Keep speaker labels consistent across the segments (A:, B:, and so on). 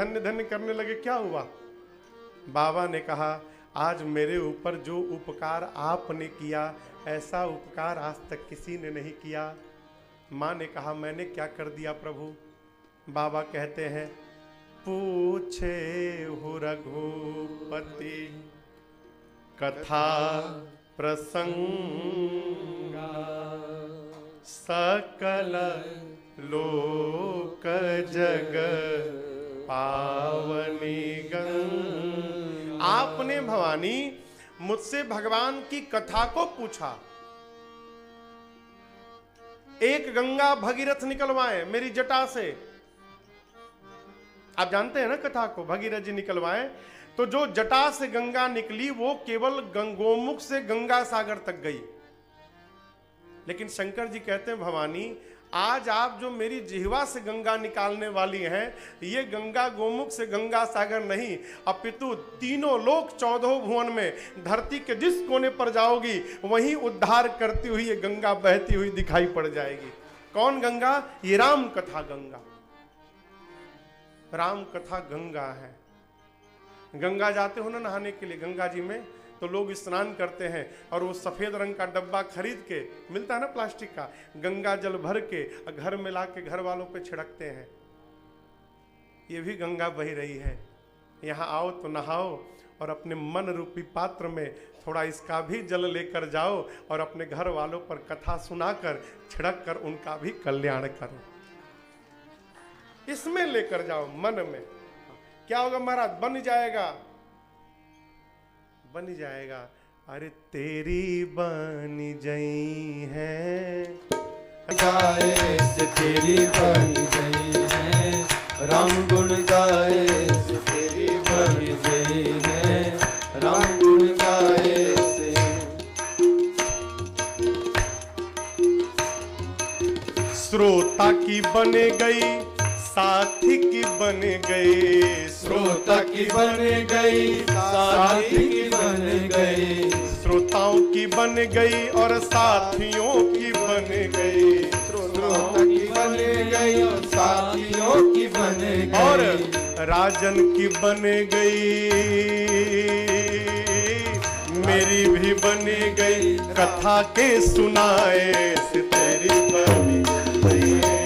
A: धन्य धन्य करने लगे। क्या हुआ? बाबा ने कहा, आज मेरे ऊपर जो उपकार आपने किया, ऐसा उपकार आज तक किसी ने नहीं किया। माँ ने कहा, मैंने क्या कर दिया प्रभु? बाबा कहते हैं, पूछे हो रघुपति कथा प्रसंगा, सकल लोक जग पावनी गंगा। आपने भवानी मुझसे भगवान की कथा को पूछा। एक गंगा भगीरथ निकलवाए मेरी जटा से। आप जानते हैं ना कथा को, भगीरथ जी निकलवाए तो जो जटा से गंगा निकली वो केवल गंगोमुख से गंगा सागर तक गई। लेकिन शंकर जी कहते हैं, भवानी आज आप जो मेरी जिह्वा से गंगा निकालने वाली हैं, ये गंगा गोमुख से गंगा सागर नहीं, अपितु तीनों लोक 14 भुवन में धरती के जिस कोने पर जाओगी वहीं उद्धार करती हुई ये गंगा बहती हुई दिखाई पड़ जाएगी। कौन गंगा? ये राम कथा गंगा। राम कथा गंगा है। गंगा जाते हो ना नहाने के लिए, गंगा जी में तो लोग स्नान करते हैं और वो सफेद रंग का डब्बा खरीद के मिलता है ना प्लास्टिक का, गंगा जल भर के घर में ला के घर वालों पे छिड़कते हैं। ये भी गंगा बही रही है। यहाँ आओ तो नहाओ और अपने मन रूपी पात्र में थोड़ा इसका भी जल लेकर जाओ और अपने घर वालों पर कथा सुनाकर छिड़क कर उनका भी कल्याण करो। इसमें लेकर जाओ मन में। क्या होगा महाराज? बन जाएगा, बन जाएगा। अरे तेरी बन जई है
B: गाए से तेरी बन गई है, राम गुण गाए से तेरी बन गई है, राम गुण गाए से।
A: श्रोता की बन गई, साथी की बन गई,
B: श्रोता की बन गई, साथी की बन गई,
A: श्रोताओं की बन गई और साथियों की बन गई,
B: श्रोता की बन गई और साथियों की बन गई,
A: और राजन की बन गई, मेरी भी बन गई, कथा के सुनाए से तेरी बन गई है,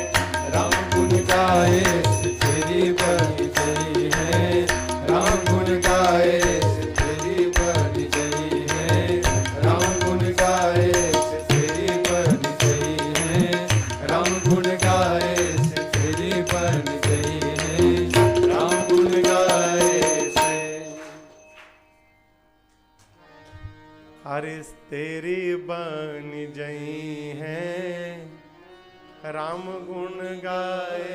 B: राम गुण गाए से तेरी बन गई है, राम गुण गाए से तेरी बन गई है, राम गुण गाए से तेरी बन गई है, राम गुण गाए से तेरी बन गई है, राम गुण गाए से।
A: अरे तेरी बन जई है, राम गुण गाए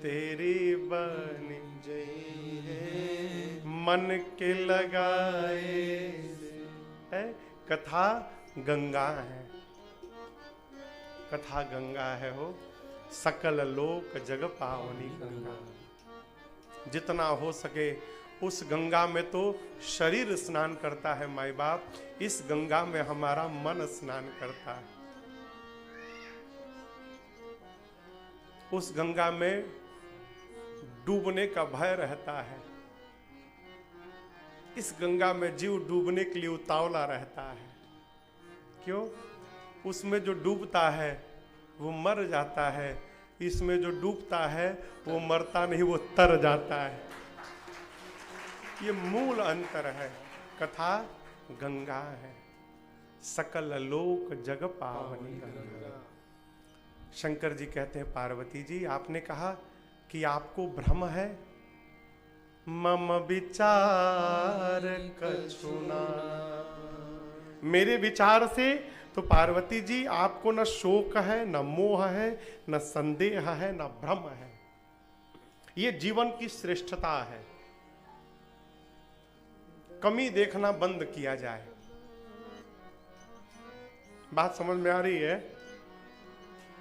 A: तेरी बन जई है, मन के लगाए है। कथा गंगा है, कथा गंगा है हो, सकल लोक जग पावनी गंगा। जितना हो सके उस गंगा में तो शरीर स्नान करता है माई बाप, इस गंगा में हमारा मन स्नान करता है। उस गंगा में डूबने का भय रहता है, इस गंगा में जीव डूबने के लिए उतावला रहता है। क्यों? उसमें जो डूबता है वो मर जाता है, इसमें जो डूबता है वो मरता नहीं, वो तर जाता है। ये मूल अंतर है। कथा गंगा है, सकल लोक जग पावनी गंगा। शंकर जी कहते हैं, पार्वती जी आपने कहा कि आपको भ्रम है, मम विचार कछुना। मेरे विचार से तो पार्वती जी आपको न शोक है, न मोह है, न संदेह है, न भ्रम है। ये जीवन की श्रेष्ठता है। कमी देखना बंद किया जाए। बात समझ में आ रही है?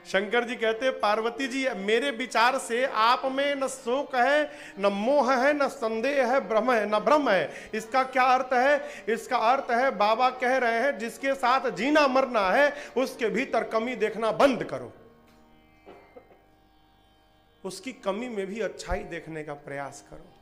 A: शंकर जी कहते हैं, पार्वती जी मेरे विचार से आप में न शोक है, न मोह है, न संदेह है, भ्रम है, न भ्रम है। इसका क्या अर्थ है? इसका अर्थ है बाबा कह रहे हैं जिसके साथ जीना मरना है उसके भीतर कमी देखना बंद करो। उसकी कमी में भी अच्छाई देखने का प्रयास करो।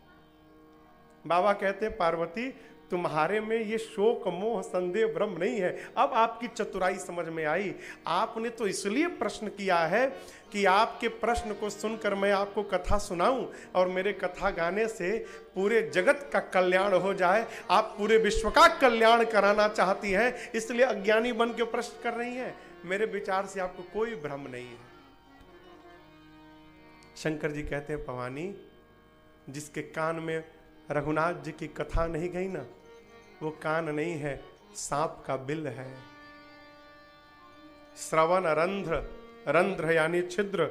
A: बाबा कहते हैं पार्वती तुम्हारे में ये शोक मोह संदेह भ्रम नहीं है। अब आपकी चतुराई समझ में आई। आपने तो इसलिए प्रश्न किया है कि आपके प्रश्न को सुनकर मैं आपको कथा सुनाऊं और मेरे कथा गाने से पूरे जगत का कल्याण हो जाए। आप पूरे विश्व का कल्याण कराना चाहती हैं, इसलिए अज्ञानी बन के प्रश्न कर रही हैं। मेरे विचार से आपको कोई भ्रम नहीं है। शंकर जी कहते हैं भवानी, जिसके कान में रघुनाथ जी की कथा नहीं गई ना, वो कान नहीं है, सांप का बिल है। श्रवण रंध्र, रंध्र यानी छिद्र,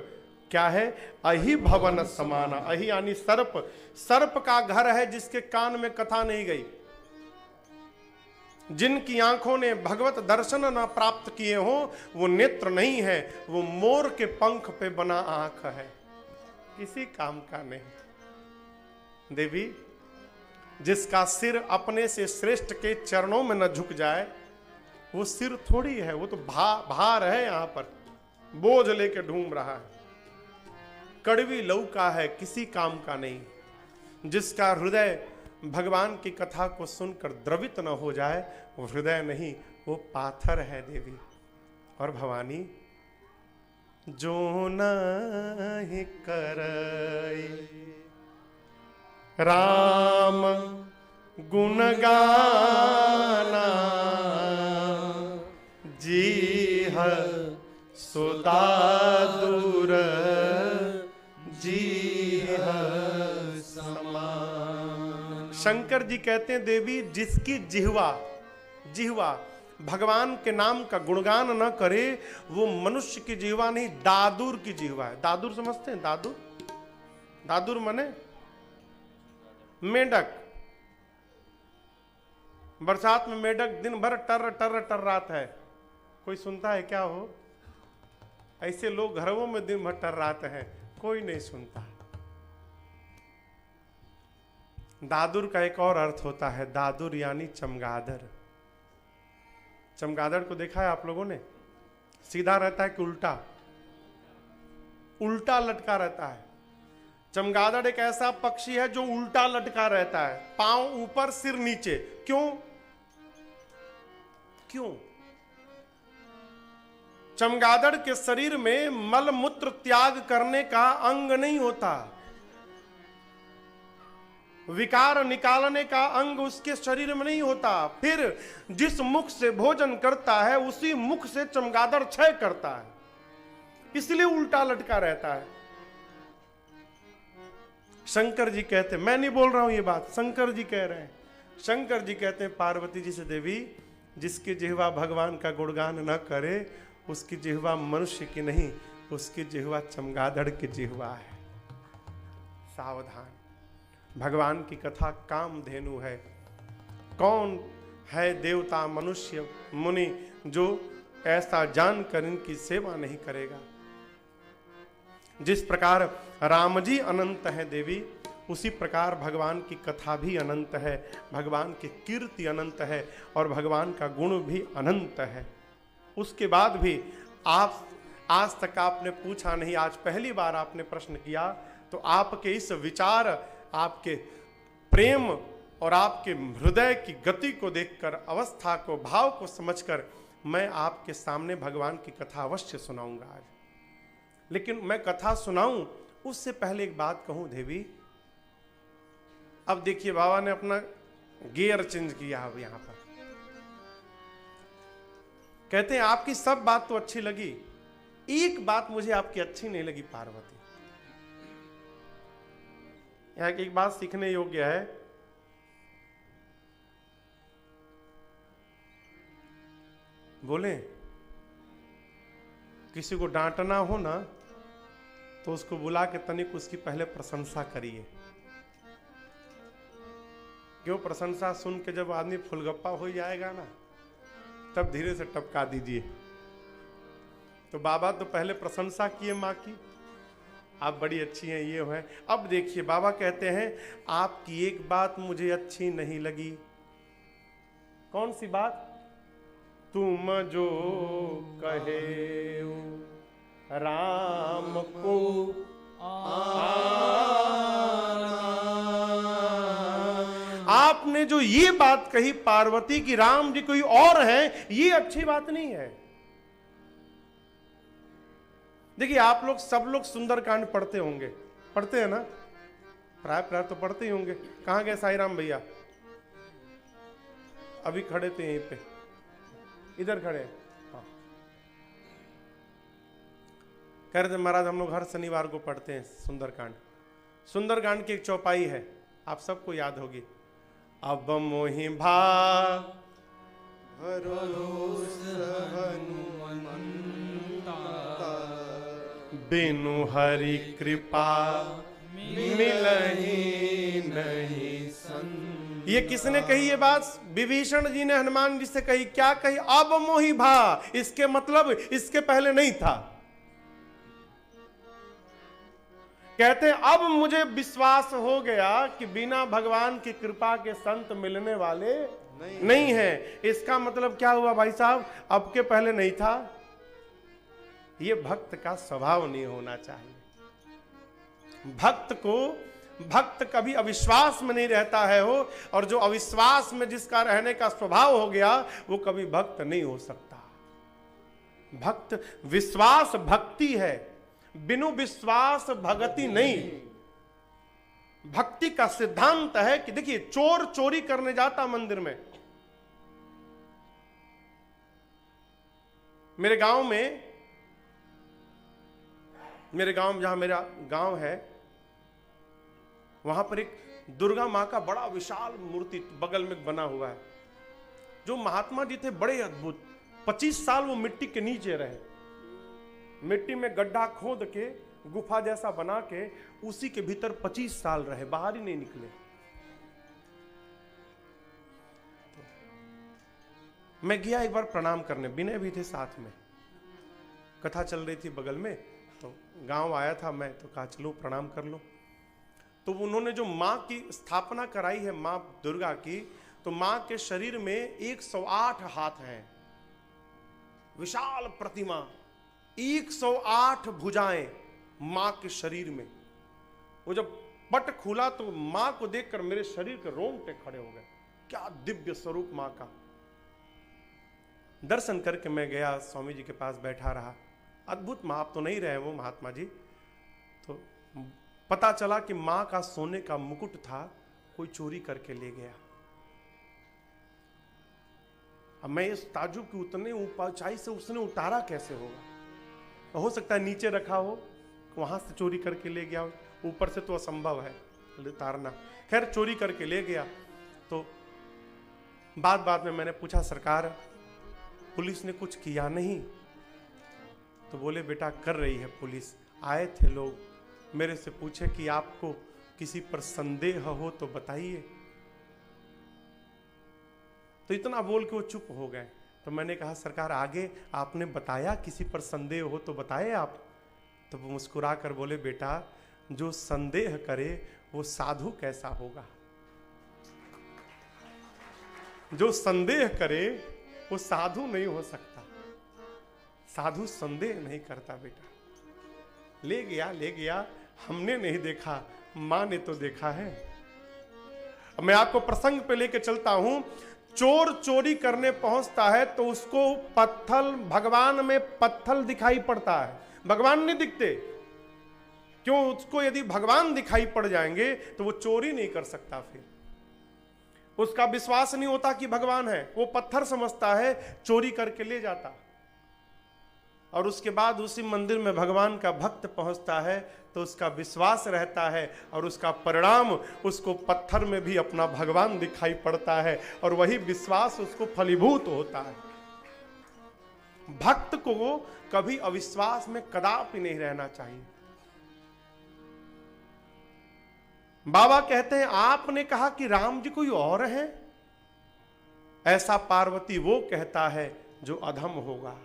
A: क्या है? अहि भवन समाना। अहि यानी सर्प, सर्प का घर है जिसके कान में कथा नहीं गई। जिनकी आंखों ने भगवत दर्शन न प्राप्त किए हो, वो नेत्र नहीं है, वो मोर के पंख पे बना आंख है, किसी काम का नहीं। देवी, जिसका सिर अपने से श्रेष्ठ के चरणों में न झुक जाए, वो सिर थोड़ी है, वो तो भार है, यहां पर बोझ लेके ढूंढ रहा है। कड़वी लहू का है, किसी काम का नहीं। जिसका हृदय भगवान की कथा को सुनकर द्रवित न हो जाए, वो हृदय नहीं, वो पाथर है देवी। और भवानी, जो नहीं करई राम गुण गाना, जीह सुदा दूर जीह समान। शंकर जी कहते हैं देवी, जिसकी जिह्वा भगवान के नाम का गुणगान न करे, वो मनुष्य की जिह्वा नहीं, दादुर की जिह्वा है। दादुर समझते हैं? दादुर, दादुर माने मेढक। बरसात में मेढक दिन भर टर टर टर रात है, कोई सुनता है क्या? हो ऐसे लोग घरों में दिन भर टर रात है, कोई नहीं सुनता। दादुर का एक और अर्थ होता है, दादुर यानी चमगादड़। चमगादड़ को देखा है आप लोगों ने? सीधा रहता है कि उल्टा? उल्टा लटका रहता है। चमगादड़ एक ऐसा पक्षी है जो उल्टा लटका रहता है, पांव ऊपर सिर नीचे। क्यों? क्यों? चमगादड़ के शरीर में मल मूत्र त्याग करने का अंग नहीं होता, विकार निकालने का अंग उसके शरीर में नहीं होता। फिर जिस मुख से भोजन करता है, उसी मुख से चमगादड़ क्षय करता है, इसलिए उल्टा लटका रहता है। शंकर जी कहते, मैं नहीं बोल रहा हूं ये बात, शंकर जी कह रहे हैं। शंकर जी कहते हैं पार्वती जी से, देवी, जिसकी जिह्वा भगवान का गुणगान न करे, उसकी जिह्वा मनुष्य की नहीं, उसकी जिह्वा चमगादड़ की जिह्वा है। सावधान, भगवान की कथा कामधेनु है। कौन है देवता मनुष्य मुनि जो ऐसा जानकर इनकी सेवा नहीं करेगा? जिस प्रकार राम जी अनंत है देवी, उसी प्रकार भगवान की कथा भी अनंत है, भगवान की कीर्ति अनंत है और भगवान का गुण भी अनंत है। उसके बाद भी आप आज तक आपने पूछा नहीं, आज पहली बार आपने प्रश्न किया, तो आपके इस विचार, आपके प्रेम और आपके हृदय की गति को देखकर, अवस्था को, भाव को समझकर मैं आपके सामने भगवान की कथा अवश्य सुनाऊंगा आज। लेकिन मैं कथा सुनाऊं उससे पहले एक बात कहूं देवी। अब देखिए, बाबा ने अपना गियर चेंज किया अब यहां पर। कहते हैं आपकी सब बात तो अच्छी लगी, एक बात मुझे आपकी अच्छी नहीं लगी पार्वती। यहां की एक बात सीखने योग्य है। बोले, किसी को डांटना हो ना, तो उसको बुला के तनिक उसकी पहले प्रशंसा करिए। क्यों? प्रशंसा सुन के जब आदमी फुलगप्पा हो जाएगा ना, तब धीरे से टपका दीजिए। तो बाबा तो पहले प्रशंसा किए माँ की, आप बड़ी अच्छी हैं, ये है। अब देखिए, बाबा कहते हैं आपकी एक बात मुझे अच्छी नहीं लगी। कौन सी बात? तुम जो कहे राम को आपने जो ये बात कही पार्वती की राम जी कोई और है, ये अच्छी बात नहीं है। देखिए आप लोग सब लोग सुंदरकांड पढ़ते होंगे, पढ़ते हैं ना, प्राय प्राय तो पढ़ते ही होंगे। कहां गए साई राम भैया? अभी खड़े थे यहीं पे, इधर खड़े हैं। हाँ। कह रहे थे महाराज हम लोग हर शनिवार को पढ़ते हैं सुंदरकांड। सुंदरकांड की एक चौपाई है, आप सबको याद होगी। अब मोहि भा बिनु हरि कृपा मिलहि नहीं सन। ये किसने कही ये बात? विभीषण जी ने हनुमान जी से कही। क्या कही? अब मोहि भा। इसके मतलब इसके पहले नहीं था। कहते हैं अब मुझे विश्वास हो गया कि बिना भगवान की कृपा के संत मिलने वाले नहीं है। इसका मतलब क्या हुआ भाई साहब? अब के पहले नहीं था। ये भक्त का स्वभाव नहीं होना चाहिए। भक्त कभी अविश्वास में नहीं रहता है हो, और जो अविश्वास में जिसका रहने का स्वभाव हो गया वो कभी भक्त नहीं हो सकता। भक्त विश्वास भक्ति है, बिनु विश्वास भगति नहीं। भक्ति का सिद्धांत है कि देखिए चोर चोरी करने जाता मंदिर में। मेरे गांव में जहां मेरा गांव है वहां पर एक दुर्गा मां का बड़ा विशाल मूर्ति बगल में बना हुआ है। जो महात्मा जी थे बड़े अद्भुत। 25 साल वो मिट्टी के नीचे रहे, मिट्टी में गड्ढा खोद के गुफा जैसा बना के उसी के भीतर 25 साल रहे, बाहर ही नहीं निकले। मैं गया एक बार प्रणाम करने, विनय भी थे साथ में, कथा चल रही थी बगल में, तो गांव आया था मैं, तो कहा चलो प्रणाम कर लो। तो उन्होंने जो माँ की स्थापना कराई है माँ दुर्गा की, तो माँ के शरीर में 108 हाथ हैं, विशाल प्रतिमा, 108 भुजाएं माँ के शरीर में। वो जब पट खुला तो माँ को देखकर मेरे शरीर के रोंगटे खड़े हो गए। क्या दिव्य स्वरूप माँ का। दर्शन करके मैं गया, स्वामी जी के पास बैठा रहा। अद्भुत माँ, आप तो नहीं रहे वो महात्मा जी। तो पता चला कि माँ का सोने का मुकुट था, कोई चोरी करके ले गया। अब मैं इस ताजुब की उतने ऊंचाई से उसने उतारा कैसे होगा? हो सकता है नीचे रखा हो, वहां से चोरी करके ले गया हो, ऊपर से तो असंभव है उतारना। खैर चोरी करके ले गया। तो बाद में मैंने पूछा सरकार पुलिस ने कुछ किया नहीं? तो बोले बेटा कर रही है पुलिस। आए थे लोग, मेरे से पूछे कि आपको किसी पर संदेह हो तो बताइए। तो इतना बोल के वो चुप हो गए। तो मैंने कहा सरकार आगे आपने बताया किसी पर संदेह हो तो बताए आप। तो वो मुस्कुरा कर बोले बेटा जो संदेह करे वो साधु कैसा होगा? जो संदेह करे वो साधु नहीं हो सकता। साधु संदेह नहीं करता बेटा। ले गया, हमने नहीं देखा, मां ने तो देखा है। अब मैं आपको प्रसंग पे लेके चलता हूं। चोर चोरी करने पहुंचता है तो उसको पत्थल, भगवान में पत्थल दिखाई पड़ता है, भगवान नहीं दिखते। क्यों? उसको यदि भगवान दिखाई पड़ जाएंगे तो वो चोरी नहीं कर सकता। फिर उसका विश्वास नहीं होता कि भगवान है, वो पत्थर समझता है, चोरी करके ले जाता। और उसके बाद उसी मंदिर में भगवान का भक्त पहुंचता है तो उसका विश्वास रहता है और उसका परिणाम उसको पत्थर में भी अपना भगवान दिखाई पड़ता है और वही विश्वास उसको फलीभूत होता है। भक्त को कभी अविश्वास में कदापि नहीं रहना चाहिए। बाबा कहते हैं आपने कहा कि राम जी कोई और है, ऐसा पार्वती वो कहता है जो अधम होगा।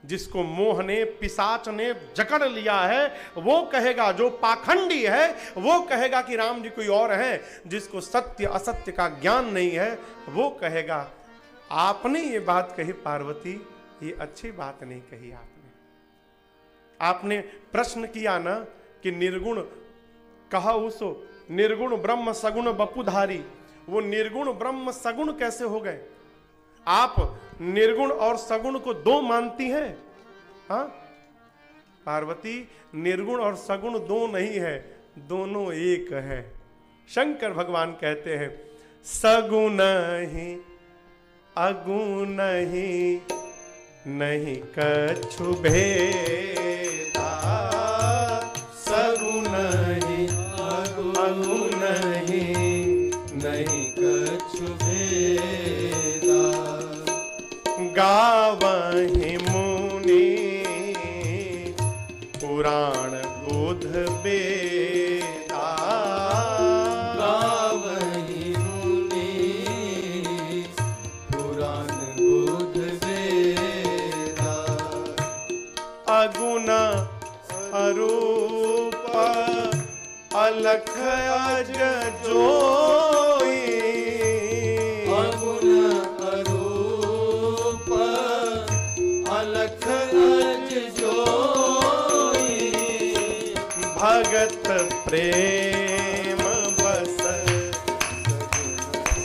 A: जिसको मोह ने, पिशाच ने जकड़ लिया है वो कहेगा, जो पाखंडी है वो कहेगा कि राम जी कोई और है। जिसको सत्य असत्य का ज्ञान नहीं है वो कहेगा। आपने ये बात कही पार्वती, ये अच्छी बात नहीं कही आपने प्रश्न किया ना कि निर्गुण कहा उसो, निर्गुण ब्रह्म सगुण बपुधारी। वो निर्गुण ब्रह्म सगुण कैसे हो गए? आप निर्गुण और सगुण को दो मानती हैं? हाँ पार्वती, निर्गुण और सगुण दो नहीं है, दोनों एक है। शंकर भगवान कहते हैं सगुण ही अगुण ही नहीं कछु भेदा, सगुण ही अगुण ही नहीं कछु भेदा, गावहि मुनि पुराण बुध बेदा,
B: गावहि मुनि पुराण बुध वेदा,
A: अगुण अरूप अलख अज जोई,
B: अगुण अरूप अलख अज जोई,
A: भगत प्रेम बस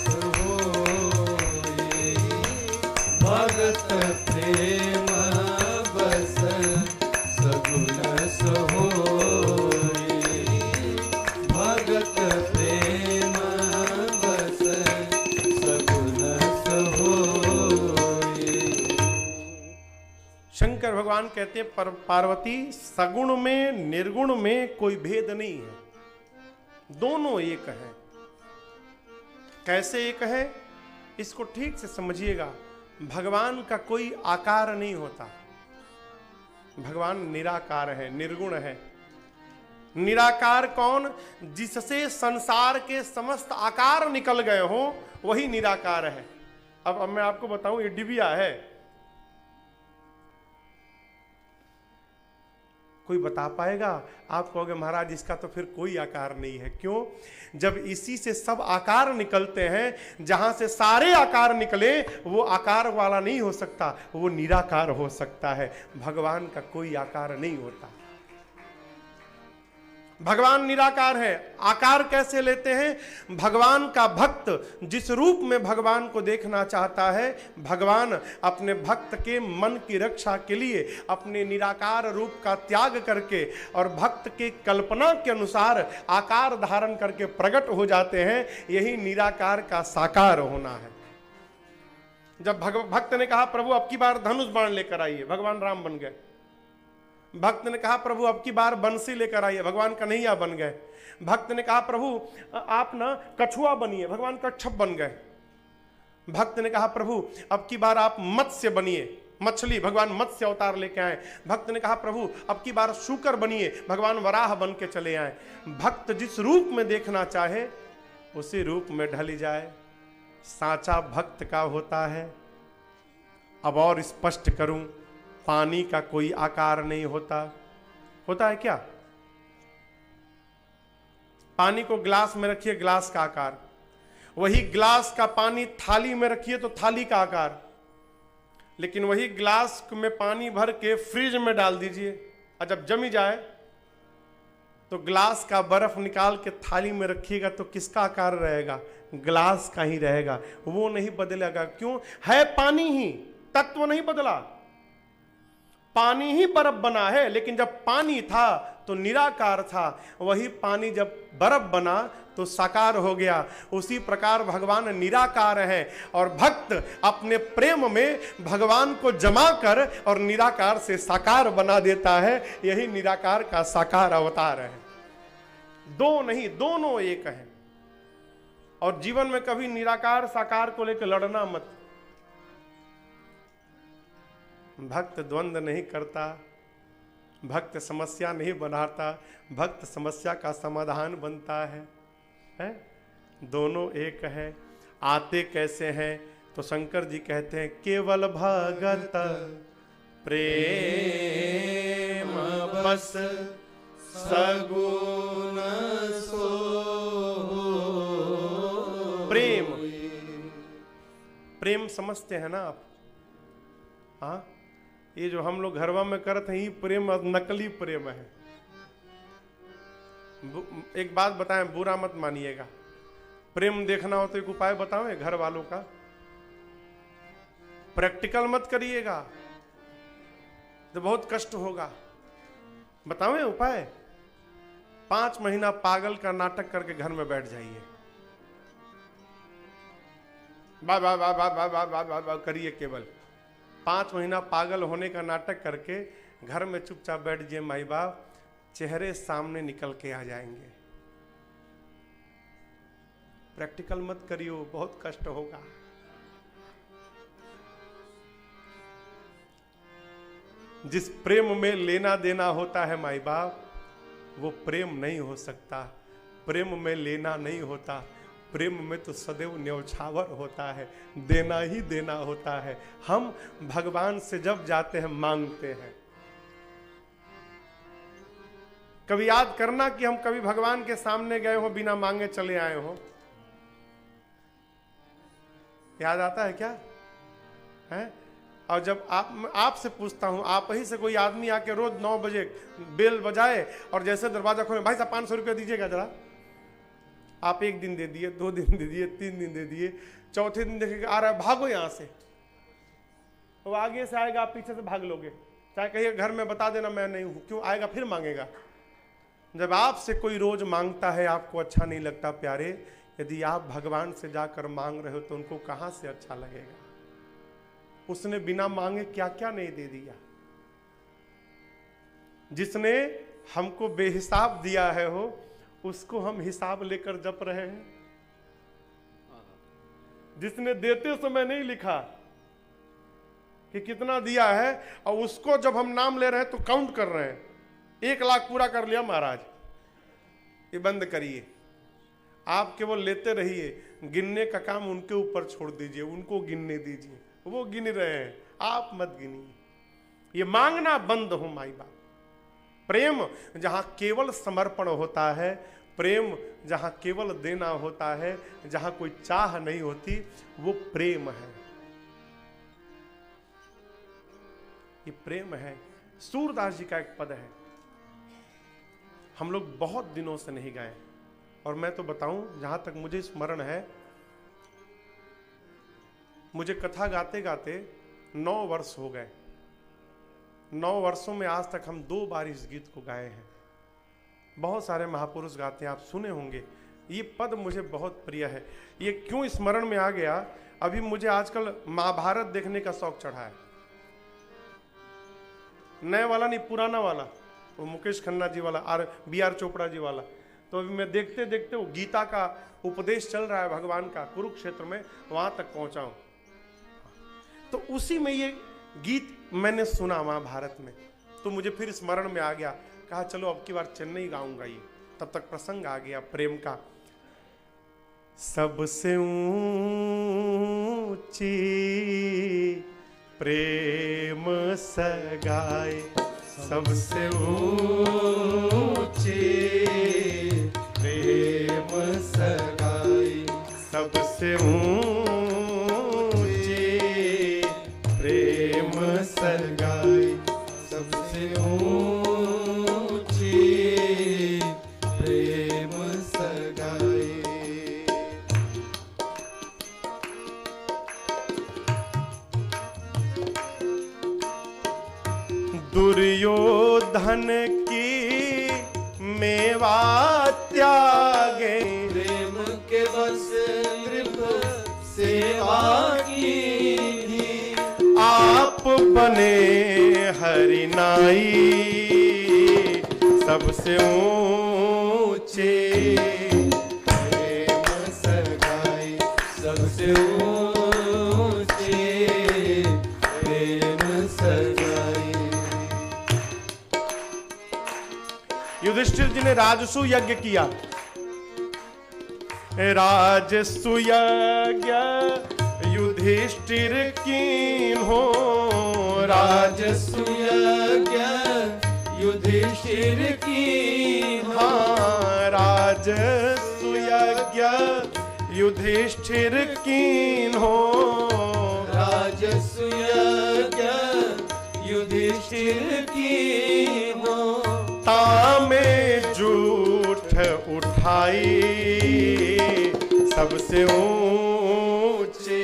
B: होई, भगत प्रेम बस सगुण सोई, भगत प्रेम बस सगुण सोई।
A: शंकर भगवान कहते हैं पार्वती, सगुण में निर्गुण में कोई भेद नहीं है, दोनों एक है। कैसे एक है इसको ठीक से समझिएगा। भगवान का कोई आकार नहीं होता, भगवान निराकार है, निर्गुण है। निराकार कौन? जिससे संसार के समस्त आकार निकल गए हो वही निराकार है। अब मैं आपको बताऊं, ये डिबिया है, कोई बता पाएगा? आप कहोगे महाराज इसका तो फिर कोई आकार नहीं है। क्यों? जब इसी से सब आकार निकलते हैं, जहां से सारे आकार निकले वो आकार वाला नहीं हो सकता, वो निराकार हो सकता है। भगवान का कोई आकार नहीं होता, भगवान निराकार है। आकार कैसे लेते हैं? भगवान का भक्त जिस रूप में भगवान को देखना चाहता है, भगवान अपने भक्त के मन की रक्षा के लिए अपने निराकार रूप का त्याग करके और भक्त के कल्पना के अनुसार आकार धारण करके प्रकट हो जाते हैं। यही निराकार का साकार होना है। जब भक्त ने कहा प्रभु अब की बार धनुष बाण लेकर आइए, भगवान राम बन गए। भक्त ने कहा प्रभु अब की बार बंसी लेकर आइए, भगवान कन्हैया बन गए। भक्त ने कहा प्रभु आप ना कछुआ बनिए, भगवान कच्छप बन गए। भक्त ने कहा प्रभु अब की बार आप मत्स्य बनिए, मछली, भगवान मत्स्य अवतार लेके आए। भक्त ने कहा प्रभु अब की बार शूकर बनिए, भगवान वराह बन के चले आए। भक्त जिस रूप में देखना चाहे उसी रूप में ढल जाए, साचा भक्त का होता है। अब और स्पष्ट करूं, पानी का कोई आकार नहीं होता। होता है क्या? पानी को ग्लास में रखिए, ग्लास का आकार, वही ग्लास का पानी थाली में रखिए तो थाली का आकार। लेकिन वही ग्लास में पानी भर के फ्रिज में डाल दीजिए और जब जमी जाए तो ग्लास का बर्फ निकाल के थाली में रखिएगा तो किसका आकार रहेगा? ग्लास का ही रहेगा, वो नहीं बदलेगा। क्यों? है पानी ही, तत्व नहीं बदला। पानी ही बर्फ बना है, लेकिन जब पानी था तो निराकार था, वही पानी जब बर्फ बना तो साकार हो गया। उसी प्रकार भगवान निराकार है और भक्त अपने प्रेम में भगवान को जमा कर और निराकार से साकार बना देता है। यही निराकार का साकार अवतार है। दो नहीं, दोनों एक है। और जीवन में कभी निराकार साकार को लेकर लड़ना मत। भक्त द्वंद्व नहीं करता, भक्त समस्या नहीं बनाता, भक्त समस्या का समाधान बनता है? दोनों एक है। आते कैसे हैं? तो शंकर जी कहते हैं केवल भगत प्रेम बस सगुण सो। प्रेम, प्रेम समझते हैं ना आप? हाँ, ये जो हम लोग घरवा में करते हैं ये प्रेम नकली प्रेम है। एक बात बताएं, बुरा मत मानिएगा। प्रेम देखना हो तो एक उपाय बताओ घर वालों का, प्रैक्टिकल मत करिएगा तो बहुत कष्ट होगा। बताओ उपाय, 5 महीना पागल का नाटक करके घर में बैठ जाइए, बा बा बा बा बा बा बा बा बा करिए, केवल 5 महीना पागल होने का नाटक करके घर में चुपचाप बैठ जाइए, माई बाप चेहरे सामने निकल के आ जाएंगे। प्रैक्टिकल मत करियो, बहुत कष्ट होगा। जिस प्रेम में लेना देना होता है माई बाप, वो प्रेम नहीं हो सकता। प्रेम में लेना नहीं होता, प्रेम में तो सदैव न्यौछावर होता है, देना ही देना होता है। हम भगवान से जब जाते हैं मांगते हैं। कभी याद करना कि हम कभी भगवान के सामने गए हो बिना मांगे चले आए हो, याद आता है क्या है? और जब आपसे पूछता हूं, आप ही से कोई आदमी आके रोज 9 बजे बेल बजाए और जैसे दरवाजा खोले, भाई साहब 500 रुपया दीजिएगा जरा, आप 1 दिन दे दिए, 2 दिन दे दिए, 3 दिन दे दिए, चौथे दिन देखेगा आ रहा है, भागो यहां से। वो आगे से आएगा, आप पीछे से भाग लोगे, चाहे कहिए घर में बता देना मैं नहीं हूं, क्यों आएगा, फिर मांगेगा। जब आपसे कोई रोज मांगता है आपको अच्छा नहीं लगता प्यारे, यदि आप भगवान से जाकर मांग रहे हो तो उनको कहां से अच्छा लगेगा? उसने बिना मांगे क्या क्या नहीं दे दिया। जिसने हमको बेहिसाब दिया है हो, उसको हम हिसाब लेकर जप रहे हैं। जिसने देते समय नहीं लिखा कि कितना दिया है, और उसको जब हम नाम ले रहे हैं तो काउंट कर रहे हैं, 1 लाख पूरा कर लिया महाराज, ये बंद करिए। आप केवल लेते रहिए, गिनने का काम उनके ऊपर छोड़ दीजिए, उनको गिनने दीजिए, वो गिन रहे हैं, आप मत गिनिए। ये मांगना बंद हो माई बाप। प्रेम जहां केवल समर्पण होता है, प्रेम जहां केवल देना होता है, जहां कोई चाह नहीं होती, वो प्रेम है। ये प्रेम है। सूरदास जी का एक पद है, हम लोग बहुत दिनों से नहीं गए, और मैं तो बताऊं जहां तक मुझे स्मरण है, मुझे कथा गाते गाते 9 वर्ष हो गए। 9 वर्षों में आज तक हम 2 बार इस गीत को गाए हैं। बहुत सारे महापुरुष गाते हैं, आप सुने होंगे। ये पद मुझे बहुत प्रिय है। ये क्यों स्मरण में आ गया, अभी मुझे आजकल महाभारत देखने का शौक चढ़ा है। नए वाला नहीं, पुराना वाला, वो मुकेश खन्ना जी वाला और BR चोपड़ा जी वाला। तो अभी मैं देखते देखते वो गीता का उपदेश चल रहा है भगवान का कुरुक्षेत्र में, वहां तक पहुंचा हूं। तो उसी में ये गीत मैंने सुना महाभारत में, तो मुझे फिर स्मरण में आ गया। कहा चलो अब की बार चेन्नई गाऊंगा ये। तब तक प्रसंग आ गया प्रेम का। सबसे ऊंची प्रेम सगाई, सबसे ऊंची प्रेम सगाई, सबसे ऊंची प्रेम सगाई, सबसे ऊंची प्रेम सगाई। दुर्योधन की मेवा त्यागे,
B: प्रेम के बस नृप सेवा की,
A: आप बने हरिनाई, सबसे ऊंचे
B: प्रेम सगाई, सबसे ऊंचे प्रेम सगाई।
A: युधिष्ठिर जी ने राजसु यज्ञ किया। राजसु यज्ञ युधिष्ठिर कीन्हो,
B: राजसु यज्ञ युधिष्ठिर कीन्हो,
A: हाँ राजसु यज्ञ युधिष्ठिर कीन्हो,
B: राजसु यज्ञ युधिष्ठिर कीन्हो,
A: तामे जूठ उठाई, सब सबसे ऊंची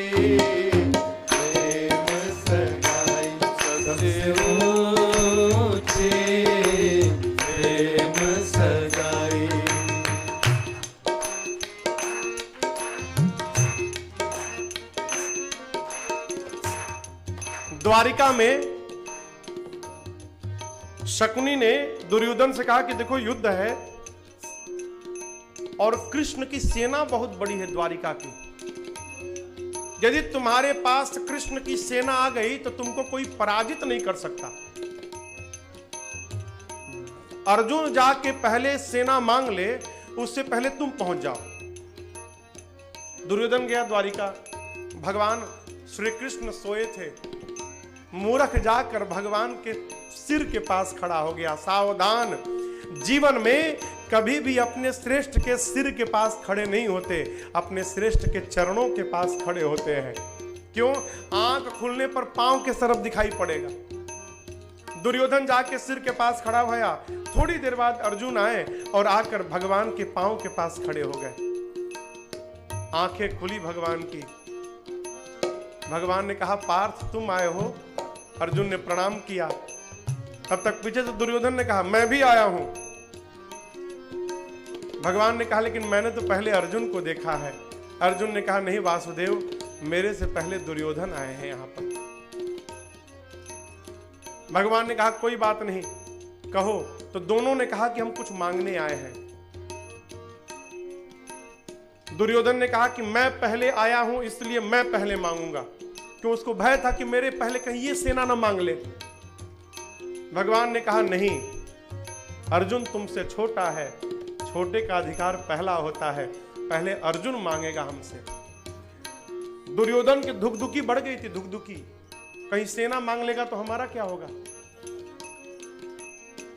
B: प्रेम सगाई, सबसे ऊंची प्रेम सगाई।
A: द्वारिका में शकुनी ने दुर्योधन से कहा कि देखो युद्ध है और कृष्ण की सेना बहुत बड़ी है द्वारिका की। यदि तुम्हारे पास कृष्ण की सेना आ गई तो तुमको कोई पराजित नहीं कर सकता। अर्जुन जाके पहले सेना मांग ले, उससे पहले तुम पहुंच जाओ। दुर्योधन गया द्वारिका, भगवान श्री कृष्ण सोए थे। मूर्ख जाकर भगवान के सिर के पास खड़ा हो गया। सावधान, जीवन में कभी भी अपने श्रेष्ठ के सिर के पास खड़े नहीं होते, अपने श्रेष्ठ के चरणों के पास खड़े होते हैं। क्यों? आंख खुलने पर पांव के तरफ दिखाई पड़ेगा। दुर्योधन जाके सिर के पास खड़ा हुआ। थोड़ी देर बाद अर्जुन आए और आकर भगवान के पांव के पास खड़े हो गए। आंखें खुली भगवान की। भगवान ने कहा, पार्थ तुम आए हो? अर्जुन ने प्रणाम किया। तब तक पीछे से दुर्योधन ने कहा, मैं भी आया हूं। भगवान ने कहा, लेकिन मैंने तो पहले अर्जुन को देखा है। अर्जुन ने कहा, नहीं वासुदेव, मेरे से पहले दुर्योधन आए हैं यहां पर। भगवान ने कहा, कोई बात नहीं, कहो। तो दोनों ने कहा कि हम कुछ मांगने आए हैं। दुर्योधन ने कहा कि मैं पहले आया हूं इसलिए मैं पहले मांगूंगा, क्यों? उसको भय था कि मेरे पहले कहीं ये सेना ना मांग ले। भगवान ने कहा, नहीं, अर्जुन तुमसे छोटा है, छोटे का अधिकार पहला होता है, पहले अर्जुन मांगेगा हमसे। दुर्योधन की धुकधुकी बढ़ गई थी, धुकधुकी, कहीं सेना मांग लेगा तो हमारा क्या होगा।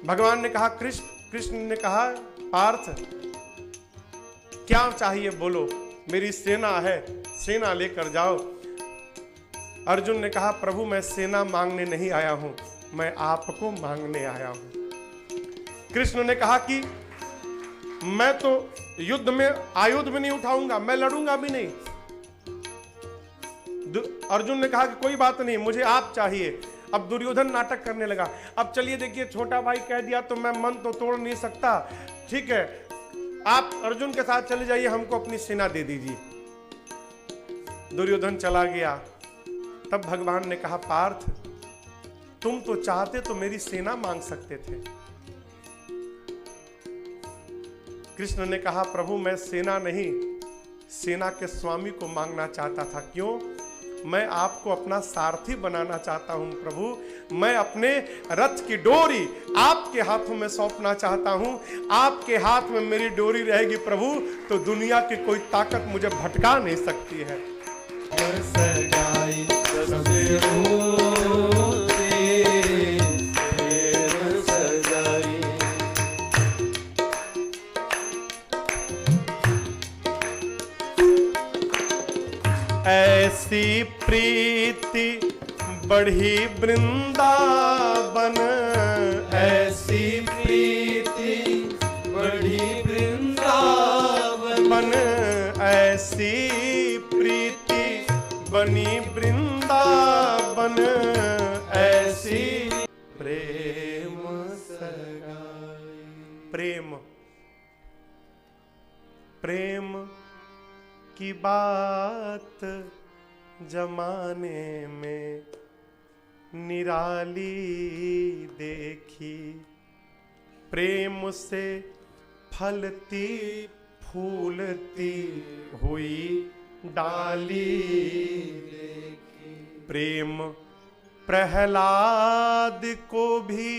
A: भगवान ने कहा, कृष्ण ने कहा, पार्थ क्या चाहिए बोलो, मेरी सेना है, सेना लेकर जाओ। अर्जुन ने कहा, प्रभु मैं सेना मांगने नहीं आया हूं, मैं आपको मांगने आया हूं। कृष्ण ने कहा कि मैं तो युद्ध में आयुध भी नहीं उठाऊंगा, मैं लड़ूंगा भी नहीं। अर्जुन ने कहा कि कोई बात नहीं, मुझे आप चाहिए। अब दुर्योधन नाटक करने लगा। अब चलिए देखिए, छोटा भाई कह दिया तो मैं मन तो तोड़ नहीं सकता, ठीक है, आप अर्जुन के साथ चले जाइए, हमको अपनी सेना दे दीजिए। दुर्योधन चला गया। तब भगवान ने कहा, पार्थ तुम तो चाहते तो मेरी सेना मांग सकते थे। कृष्ण ने कहा, प्रभु मैं सेना नहीं, सेना के स्वामी को मांगना चाहता था। क्यों? मैं आपको अपना सारथी बनाना चाहता हूं प्रभु। मैं अपने रथ की डोरी आपके हाथों में सौंपना चाहता हूं। आपके हाथ में मेरी डोरी रहेगी प्रभु, तो दुनिया की कोई ताकत मुझे भटका नहीं सकती है।
B: सगाई, सबसे ऊंची प्रेम सगाई।
A: ऐसी प्रीति बढ़ी वृंदावन,
B: ऐसी प्रीति बढ़ी वृंदावन,
A: ऐसी प्रीति बनी वृंदावन, ऐसी प्रेम सगाई। प्रेम, प्रेम की बात जमाने में निराली देखी। प्रेम से फलती फूलती हुई डाली देखी। प्रेम प्रहलाद को भी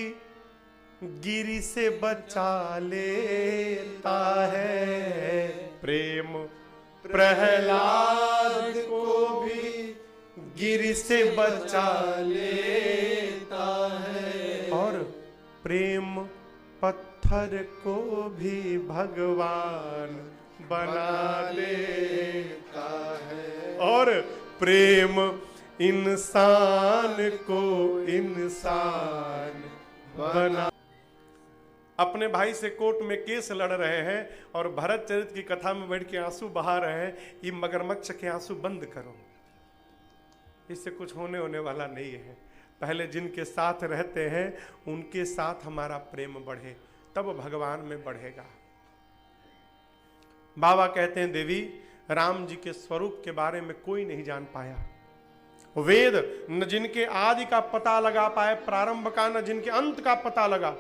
A: गिरी से बचा लेता है। प्रेम प्रहलाद को भी गिरी से बचा लेता है। और प्रेम पत्थर को भी भगवान बना लेता है। और प्रेम इंसान को इंसान बना। अपने भाई से कोर्ट में केस लड़ रहे हैं और भरत चरित की कथा में बैठ के आंसू बहा रहे हैं। ये मगरमच्छ के आंसू बंद करो, इससे कुछ होने वाला नहीं है। पहले जिनके साथ रहते हैं उनके साथ हमारा प्रेम बढ़े, तब भगवान में बढ़ेगा। बाबा कहते हैं देवी राम जी के स्वरूप के बारे में कोई नहीं जान पाया। वेद न जिनके आदि का पता लगा पाए, प्रारंभ का न जिनके अंत का पता लगा।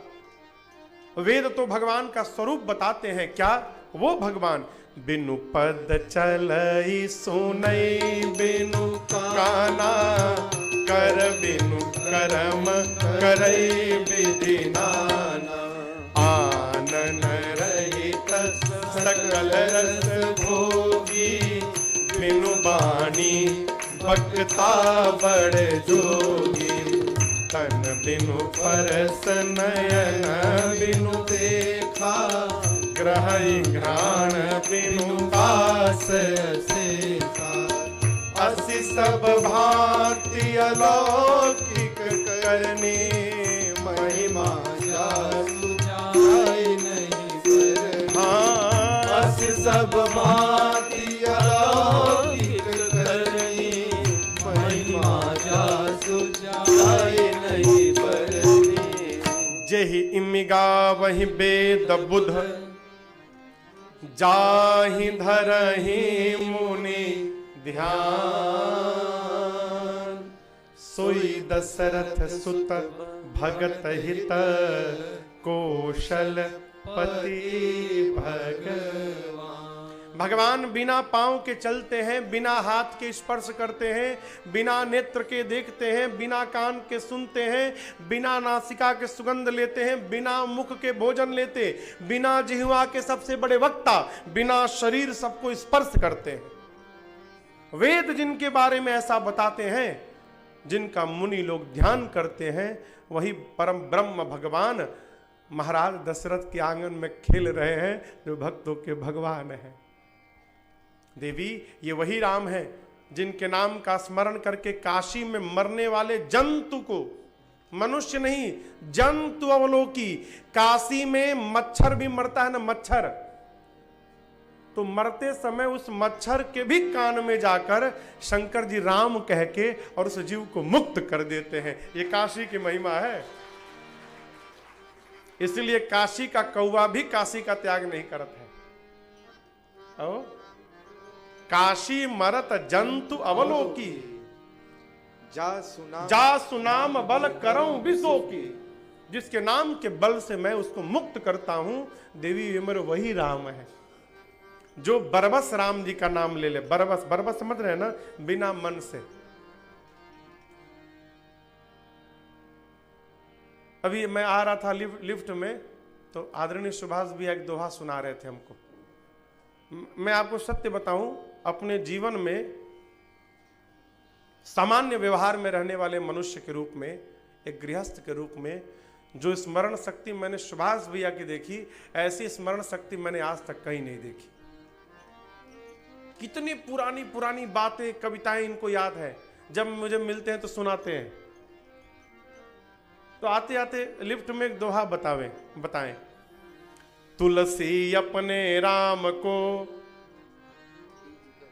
A: वेद तो भगवान का स्वरूप बताते हैं। क्या? वो भगवान बिनु पद चलई सुनई, बिनु काना कर बिनु करम करई विधि नाना, आनन रहित सकल रस भोगी, बिनु बाणी भक्ता बड़ जोगी, तन बिनु परस नयन बिनु देखा, ग्रह घ्राण बिनु पास सेखा, असि सब भांति अलौकिक करनी, महिमा जासु जाय नहीं पर। हाँ, असि सब भांति अलौकिक करनी, महिमा जासु जाय नहीं परनी। जेहि इमिगा वही वेद बुध, जाहि धरहि मुनि ध्यान, सोई दशरथ सुत भगत हित, कौशल पति भगवान। भगवान बिना पांव के चलते हैं, बिना हाथ के स्पर्श करते हैं, बिना नेत्र के देखते हैं, बिना कान के सुनते हैं, बिना नासिका के सुगंध लेते हैं, बिना मुख के भोजन लेते, बिना जिह्वा के सबसे बड़े वक्ता, बिना शरीर सबको स्पर्श करते हैं। वेद जिनके बारे में ऐसा बताते हैं, जिनका मुनि लोग ध्यान करते हैं, वही परम ब्रह्म भगवान महाराज दशरथ के आंगन में खेल रहे हैं, जो भक्तों के भगवान हैं। देवी ये वही राम है जिनके नाम का स्मरण करके काशी में मरने वाले जंतु को, मनुष्य नहीं जंतु अवलोकी। काशी में मच्छर भी मरता है ना, मच्छर, तो मरते समय उस मच्छर के भी कान में जाकर शंकर जी राम कह के और उस जीव को मुक्त कर देते हैं। ये काशी की महिमा है। इसलिए काशी का कौवा भी काशी का त्याग नहीं करता है। ओ? काशी मरत जंतु अवलोकी, जा सुनाम बल करऊं विसो की। जिसके नाम के बल से मैं उसको मुक्त करता हूं। देवी ये मेरे वही राम है जो बरबस राम जी का नाम ले ले। बरबस, बरबस समझ रहे हैं ना, बिना मन से। अभी मैं आ रहा था लिफ्ट में, तो आदरणीय सुभाष भी एक दोहा सुना रहे थे हमको। मैं आपको सत्य बताऊं, अपने जीवन में सामान्य व्यवहार में रहने वाले मनुष्य के रूप में, एक गृहस्थ के रूप में, जो स्मरण शक्ति मैंने सुभाष भैया की देखी, ऐसी स्मरण शक्ति मैंने आज तक कहीं नहीं देखी। कितनी पुरानी पुरानी बातें, कविताएं इनको याद है। जब मुझे मिलते हैं तो सुनाते हैं। तो आते आते लिफ्ट में एक दोहा बताएं। तुलसी अपने राम को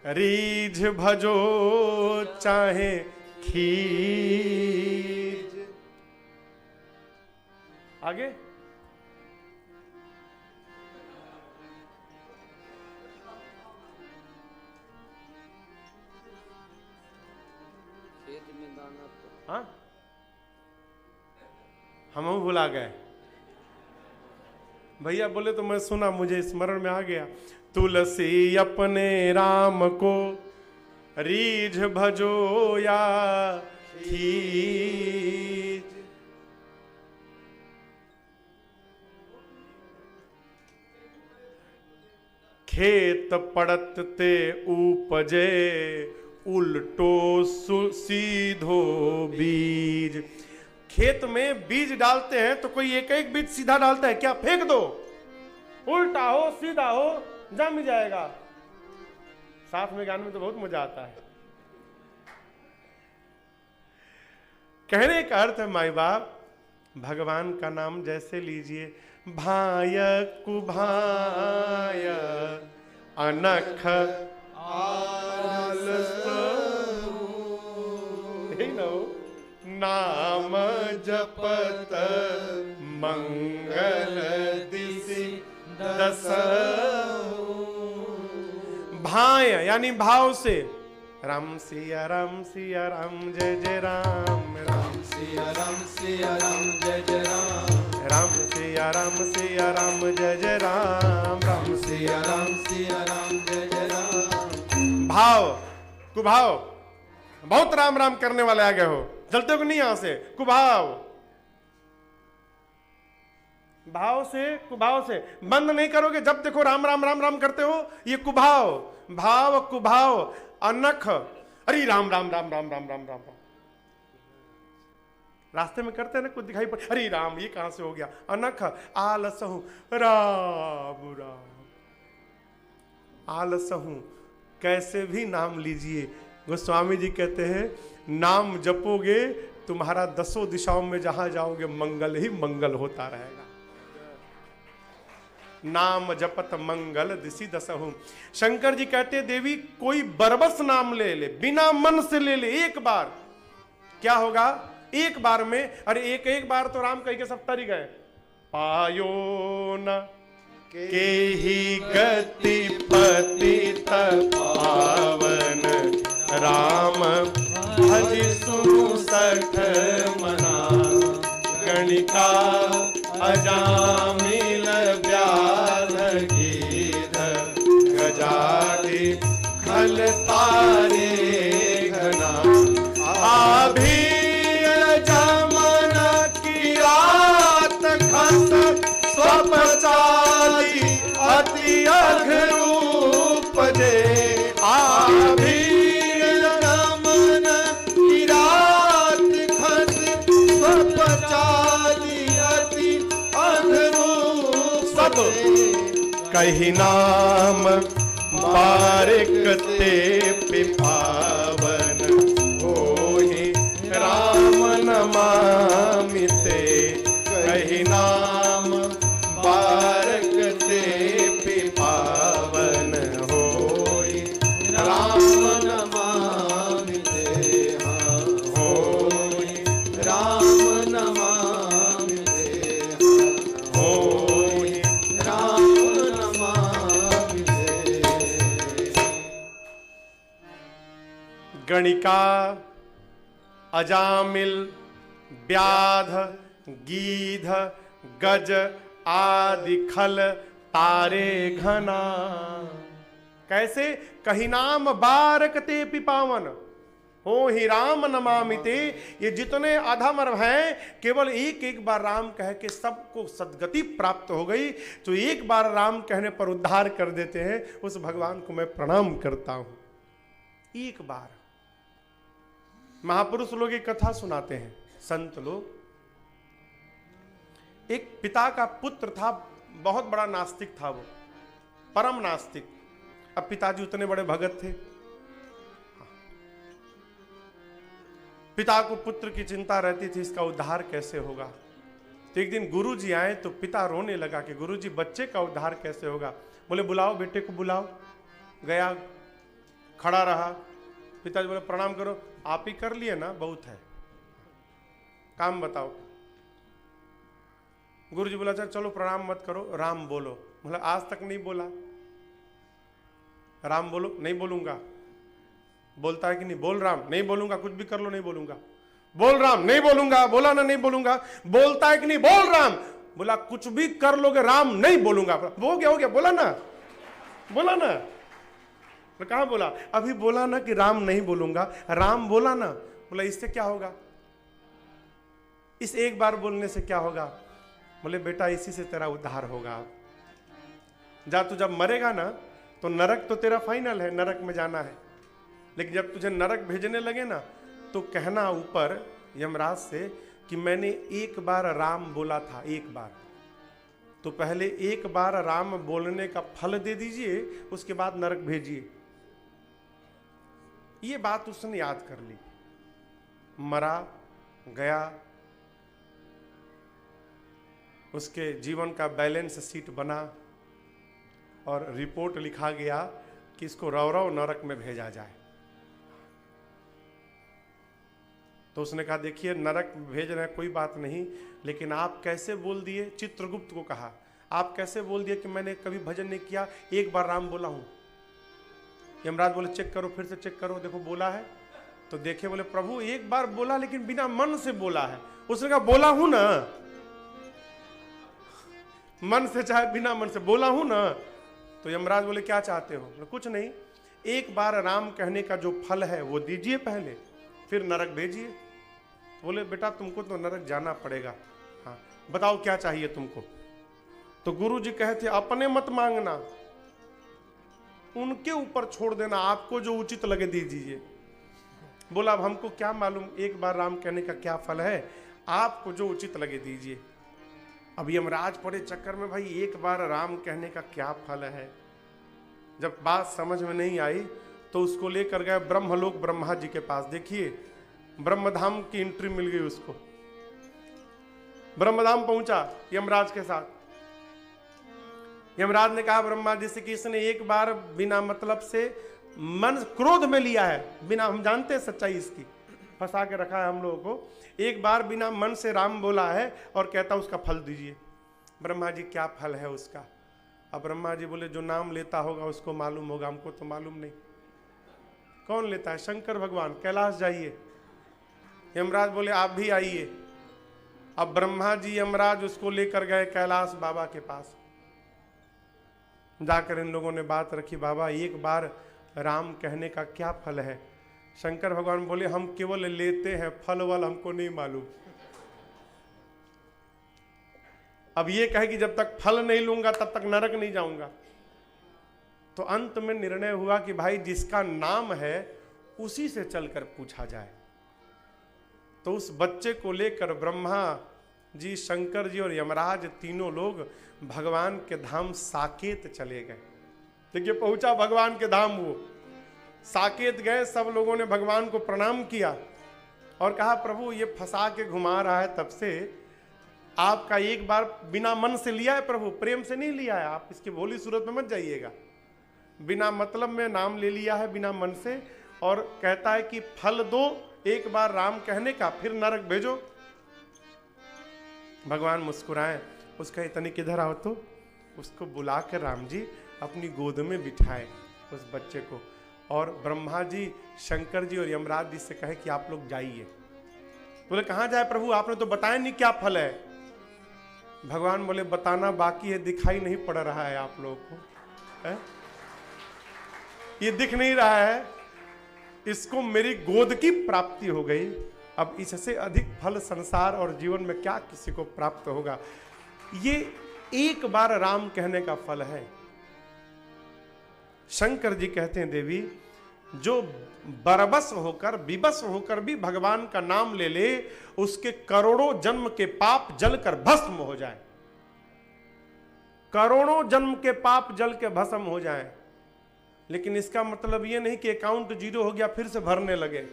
A: रीझ भजो चाहे खीज। आगे हाँ, हम भुला गए। भैया बोले तो मैं सुना, मुझे स्मरण में आ गया। तुलसी अपने राम को रीझ भजो या खीज। खेत पड़त ते उपजे उल्टो सीधो बीज। खेत में बीज डालते हैं तो कोई एक एक बीज सीधा डालता है क्या? फेंक दो, उल्टा हो सीधा हो जम जाएगा। साथ में गाने में तो बहुत मजा आता है। कहने का अर्थ है माई बाप, भगवान का नाम जैसे लीजिए भाय कुभाय अनख यही ना हो। नाम जपत मंगल दिसि दसहु। भाय यानी भाव से, राम सिया राम सिया राम जय जय राम, राम
B: सिया राम जय जय राम,
A: राम सिया राम जय जय राम, राम
B: सिया राम जय जय राम।
A: भाव कुभाव, बहुत राम राम करने वाले आ गए हो, चलते हो कि नहीं यहां से? कुभाव, भाव से कुभाव से बंद नहीं करोगे, जब देखो राम राम राम राम करते हो, ये कुभाव, भाव कुभाव अनख, अरे राम राम राम राम राम राम राम। रास्ते में करते हैं ना, कुछ दिखाई पड़े, अरे राम ये कहां से हो गया? अनख आलसहु राम राम, आलसहु कैसे भी नाम लीजिए। गोस्वामी जी कहते हैं नाम जपोगे तुम्हारा दसों दिशाओं में जहां जाओगे मंगल ही मंगल होता रहेगा। नाम जपत मंगल दिशि दसहु। शंकर जी कहते देवी कोई बरबस नाम ले ले, बिना मन से ले ले, एक बार क्या होगा? एक बार में, अरे एक बार तो राम कह के सब तर ही गए। पायो न के ही गति पतित पावन, राम भज सुनु सठ मना, गणिका अजामिल व्याध गीध, गजादि खल तारे घना, आभी जमन की रात खस स्वपचाली अति अघरूप दे, आभी जमन की रात खस स्वपचाली अति अघरूप सब कही नाम बारिक ते पिपावन, होहि राम नमामि ते, कही नाम बारिक ते पिपावन, होहि राम
B: नमामि ते,
A: होहि
B: राम नमामि ते,
A: होहि
B: राम नमामि ते।
A: गणिका अजामिल व्याध गीध गज आदि खल तारे घना, कैसे? कही नाम बारकते पिपावन, हो ही राम नमामिते। ये जितने अधमर हैं केवल एक एक बार राम कह के सबको सदगति प्राप्त हो गई, तो एक बार राम कहने पर उद्धार कर देते हैं, उस भगवान को मैं प्रणाम करता हूं। एक बार महापुरुष लोग एक कथा सुनाते हैं, संत लोग। एक पिता का पुत्र था, बहुत बड़ा नास्तिक था, वो परम नास्तिक। अब पिताजी उतने बड़े भगत थे, पिता को पुत्र की चिंता रहती थी, इसका उद्धार कैसे होगा। तो एक दिन गुरुजी आए तो पिता रोने लगा कि गुरुजी बच्चे का उद्धार कैसे होगा। बोले बुलाओ बेटे को बुलाओ। गया, खड़ा रहा। पिताजी बोले प्रणाम करो। आप ही कर लिए ना, बहुत है, काम बताओ। गुरुजी बोला अच्छा चलो प्रणाम मत करो, राम बोलो। बोला आज तक नहीं बोला, राम बोलो। नहीं बोलूंगा। बोलता है कि नहीं? बोल राम। नहीं बोलूंगा, कुछ भी कर लो नहीं बोलूंगा। बोल राम। नहीं बोलूंगा। बोला ना नहीं बोलूंगा। बोलता है कि नहीं? बोल राम। बोला कुछ भी कर लोगे राम नहीं बोलूंगा। हो गया बोला ना, बोला ना। तो कहां बोला? अभी बोला ना कि राम नहीं बोलूंगा, राम बोला ना। बोला इससे क्या होगा? इस एक बार बोलने से क्या होगा? बोले बेटा इसी से तेरा उद्धार होगा। जा तू जब मरेगा ना तो नरक तो तेरा फाइनल है, नरक में जाना है। लेकिन जब तुझे नरक भेजने लगे ना तो कहना ऊपर यमराज से कि मैंने एक बार राम बोला था, एक बार। तो पहले एक बार राम बोलने का फल दे दीजिए, उसके बाद नरक भेजिए। ये बात उसने याद कर ली। मरा, गया, उसके जीवन का बैलेंस शीट बना और रिपोर्ट लिखा गया कि इसको रौरव नरक में भेजा जाए। तो उसने कहा देखिए नरक भेज रहे हैं कोई बात नहीं, लेकिन आप कैसे बोल दिए, चित्रगुप्त को कहा, आप कैसे बोल दिए कि मैंने कभी भजन नहीं किया, एक बार राम बोला हूं। यमराज बोले चेक करो, फिर से चेक करो, देखो बोला है। तो देखे, बोले प्रभु एक बार बोला लेकिन बिना मन से बोला है। उसने कहा बोला हूं ना, मन से चाहे बिना मन से बोला हूं ना। तो यमराज बोले क्या चाहते हो? बोले कुछ नहीं, एक बार राम कहने का जो फल है वो दीजिए पहले, फिर नरक भेजिए। बोले बेटा तुमको तो नरक जाना पड़ेगा, हाँ बताओ क्या चाहिए तुमको। तो गुरु जी कहे थे अपने मत मांगना, उनके ऊपर छोड़ देना, आपको जो उचित लगे दीजिए। बोला अब हमको क्या मालूम एक बार राम कहने का क्या फल है, आपको जो उचित लगे दीजिए। अब यमराज पड़े चक्कर में, भाई एक बार राम कहने का क्या फल है। जब बात समझ में नहीं आई तो उसको लेकर गए ब्रह्मलोक ब्रह्मा जी के पास। देखिए ब्रह्मधाम की एंट्री मिल गई उसको। ब्रह्मधाम पहुंचा यमराज के साथ। यमराज ने कहा ब्रह्मा जी से कि इसने एक बार बिना मतलब से मन क्रोध में लिया है, बिना, हम जानते हैं सच्चाई इसकी, फंसा के रखा है हम लोगों को। एक बार बिना मन से राम बोला है और कहता उसका फल दीजिए। ब्रह्मा जी क्या फल है उसका? अब ब्रह्मा जी बोले जो नाम लेता होगा उसको मालूम होगा, हमको तो मालूम नहीं। कौन लेता है? शंकर भगवान। कैलाश जाइए। यमराज बोले आप भी आइए। अब ब्रह्मा जी यमराज उसको लेकर गए कैलाश बाबा के पास। जाकर इन लोगों ने बात रखी, बाबा एक बार राम कहने का क्या फल है? शंकर भगवान बोले हम केवल लेते हैं, फल वल हमको नहीं मालूम। अब ये कहे कि जब तक फल नहीं लूंगा तब तक नरक नहीं जाऊंगा। तो अंत में निर्णय हुआ कि भाई जिसका नाम है उसी से चलकर पूछा जाए। तो उस बच्चे को लेकर ब्रह्मा जी, शंकर जी और यमराज तीनों लोग भगवान के धाम साकेत चले गए। देखिए पहुंचा भगवान के धाम, वो साकेत गए। सब लोगों ने भगवान को प्रणाम किया और कहा प्रभु ये फंसा के घुमा रहा है तब से, आपका एक बार बिना मन से लिया है प्रभु, प्रेम से नहीं लिया है, आप इसकी भोली सूरत में मत जाइएगा। बिना मतलब में नाम ले लिया है, बिना मन से, और कहता है कि फल दो एक बार राम कहने का, फिर नरक भेजो। भगवान मुस्कुराए, उसका इतनी किधर आओ, तो उसको बुला कर राम जी अपनी गोद में बिठाए उस बच्चे को, और ब्रह्मा जी, शंकर जी और यमराज जी से कहे कि आप लोग जाइए। बोले कहाँ जाए प्रभु, आपने तो बताया नहीं क्या फल है। भगवान बोले बताना बाकी है, दिखाई नहीं पड़ रहा है आप लोगों को है? ये दिख नहीं रहा है, इसको मेरी गोद की प्राप्ति हो गई। अब इससे अधिक फल संसार और जीवन में क्या किसी को प्राप्त होगा। ये एक बार राम कहने का फल है। शंकर जी कहते हैं देवी जो बरबस होकर विबस होकर भी भगवान का नाम ले ले, उसके करोड़ों जन्म के पाप जलकर भस्म हो जाए। करोड़ों जन्म के पाप जल के भस्म हो जाए। लेकिन इसका मतलब ये नहीं कि अकाउंट जीरो हो गया फिर से भरने लगे।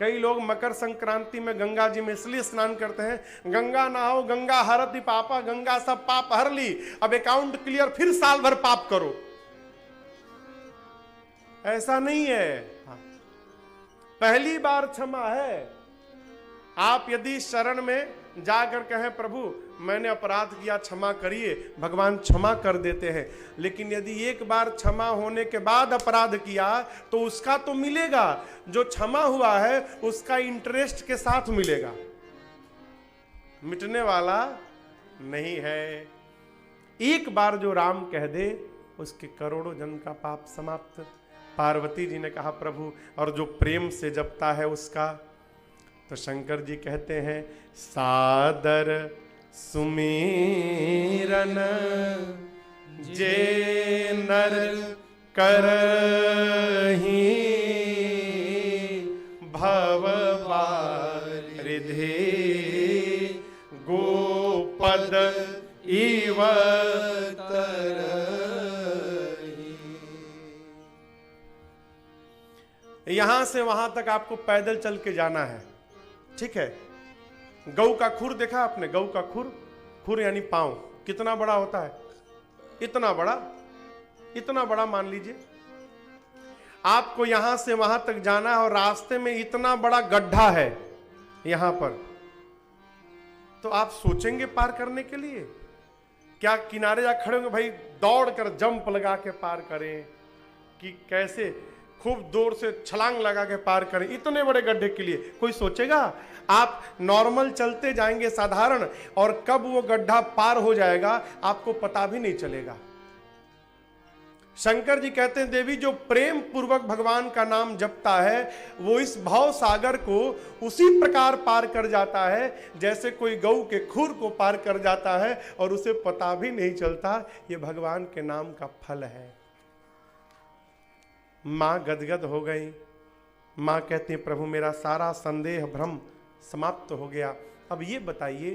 A: कई लोग मकर संक्रांति में गंगा जी में इसलिए स्नान करते हैं, गंगा नहाओ गंगा हरति पापा, गंगा सब पाप हर ली, अब अकाउंट क्लियर, फिर साल भर पाप करो। ऐसा नहीं है। पहली बार क्षमा है। आप यदि शरण में जाकर कहें प्रभु मैंने अपराध किया क्षमा करिए, भगवान क्षमा कर देते हैं। लेकिन यदि एक बार क्षमा होने के बाद अपराध किया तो उसका तो मिलेगा, जो क्षमा हुआ है उसका इंटरेस्ट के साथ मिलेगा, मिटने वाला नहीं है। एक बार जो राम कह दे उसके करोड़ों जन्म का पाप समाप्त। पार्वती जी ने कहा प्रभु और जो प्रेम से जपता है उसका, तो शंकर जी कहते हैं सादर सुमीरन जे नर करहि भव वारिधि गोपद इव यहां से वहां तक आपको पैदल चल के जाना है, ठीक है। गऊ का खुर देखा आपने? गऊ का खुर, खुर यानी पांव, कितना बड़ा होता है? इतना बड़ा, इतना बड़ा मान लीजिए। आपको यहां से वहां तक जाना है और रास्ते में इतना बड़ा गड्ढा है यहां पर, तो आप सोचेंगे पार करने के लिए? क्या किनारे जा खड़े होंगे भाई दौड़ कर जंप लगा के पार करें, कि कैसे खूब जोर से छलांग लगा के पार करें इतने बड़े गड्ढे के लिए? कोई सोचेगा? आप नॉर्मल चलते जाएंगे साधारण, और कब वो गड्ढा पार हो जाएगा आपको पता भी नहीं चलेगा। शंकर जी कहते हैं देवी जो प्रेम पूर्वक भगवान का नाम जपता है वो इस भाव सागर को उसी प्रकार पार कर जाता है जैसे कोई गऊ के खुर को पार कर जाता है, और उसे पता भी नहीं चलता ये भगवान के नाम का फल है। मां गदगद हो गई। मां कहती है प्रभु मेरा सारा संदेह भ्रम समाप्त हो गया। अब ये बताइए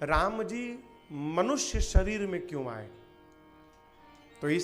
A: राम जी मनुष्य शरीर में क्यों आए? तो इस